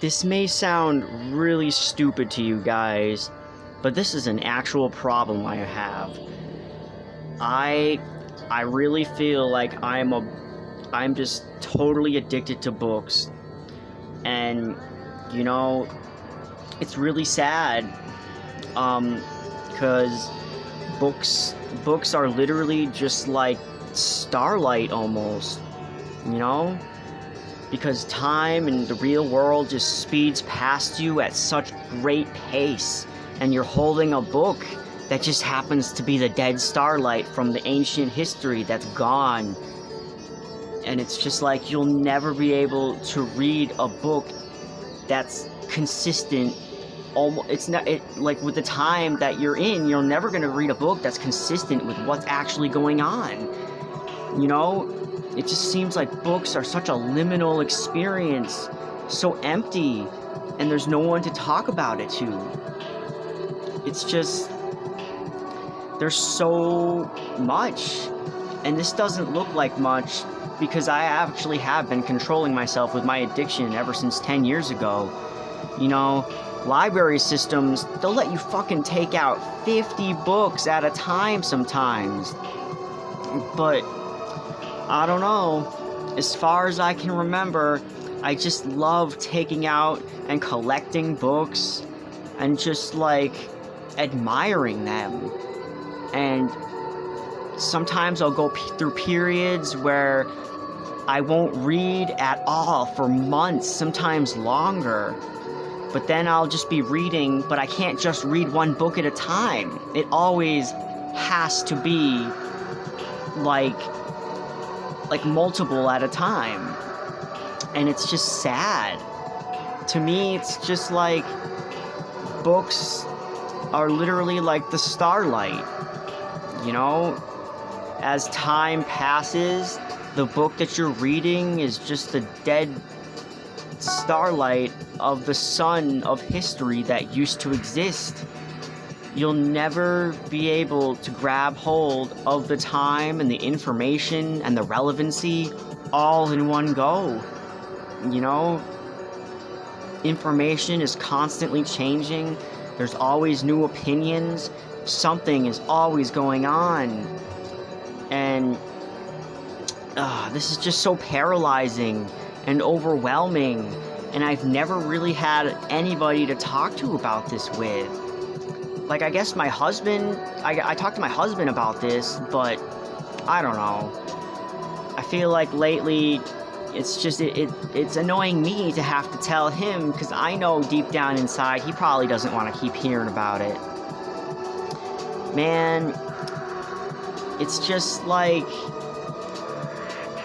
This may sound really stupid to you guys, but this is an actual problem I have. I really feel like I'm just totally addicted to books. And you know, it's really sad. Cuz books are literally just like starlight almost, you know? Because time and the real world just speeds past you at such great pace, and you're holding a book that just happens to be the dead starlight from the ancient history that's gone. And it's just like you'll never be able to read a book that's consistent. Like with the time that you're in, you're never gonna read a book that's consistent with what's actually going on. You know? It just seems like books are such a liminal experience, so empty, and there's no one to talk about it to. It's just, there's so much, and this doesn't look like much because I actually have been controlling myself with my addiction ever since 10 years ago. You know, library systems, they'll let you fucking take out 50 books at a time sometimes. But I don't know, as far as I can remember, I just love taking out and collecting books and just like admiring them. And sometimes I'll go through periods where I won't read at all for months, sometimes longer. But then I'll just be reading, but I can't just read one book at a time. It always has to be like multiple at a time. And it's just sad. To me, it's just like books are literally like the starlight. You know? As time passes, the book that you're reading is just the dead starlight of the sun of history that used to exist. You'll never be able to grab hold of the time and the information and the relevancy all in one go. You know? Information is constantly changing. There's always new opinions. Something is always going on. And this is just so paralyzing and overwhelming. And I've never really had anybody to talk to about this with. Like, I guess my husband, I talked to my husband about this, but I don't know. I feel like lately, it's just, it's annoying me to have to tell him, because I know deep down inside, he probably doesn't want to keep hearing about it. Man, it's just like,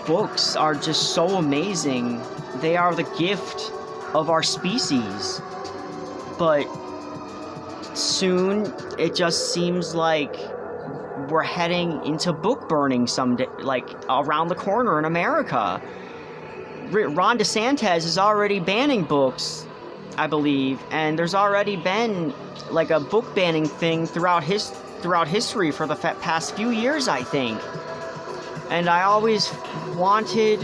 books are just so amazing. They are the gift of our species. But soon, it just seems like we're heading into book burning someday, like around the corner in America. Ron DeSantis is already banning books, I believe, and there's already been like a book banning thing throughout history for the past few years, I think. And I always wanted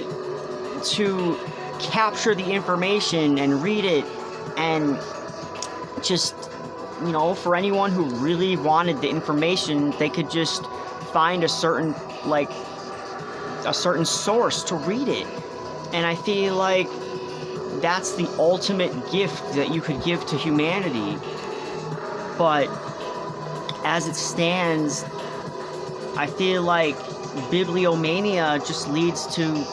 to capture the information and read it, and just, you know, for anyone who really wanted the information, they could just find a certain source to read it. And I feel like that's the ultimate gift that you could give to humanity. But as it stands, I feel like bibliomania just leads to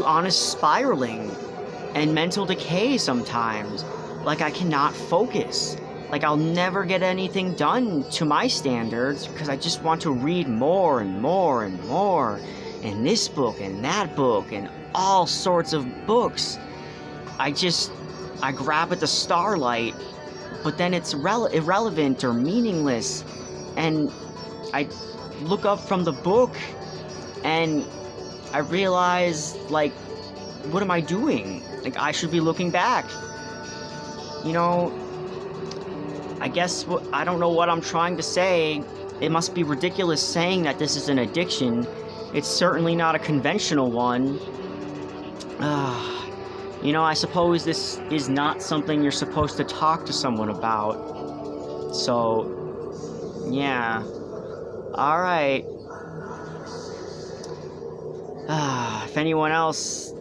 honest spiraling and mental decay sometimes. Like, I cannot focus. Like, I'll never get anything done to my standards because I just want to read more and more and more. And this book and that book and all sorts of books. I grab at the starlight, but then it's irrelevant or meaningless. And I look up from the book and I realize, like, what am I doing? Like, I should be looking back. You know, I guess I don't know what I'm trying to say. It must be ridiculous saying that this is an addiction. It's certainly not a conventional one. You know, I suppose this is not something you're supposed to talk to someone about. So, yeah. Alright. If anyone else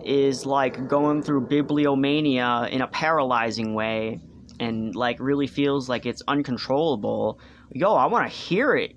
is, like, going through bibliomania in a paralyzing way and, like, really feels like it's uncontrollable, yo, I want to hear it.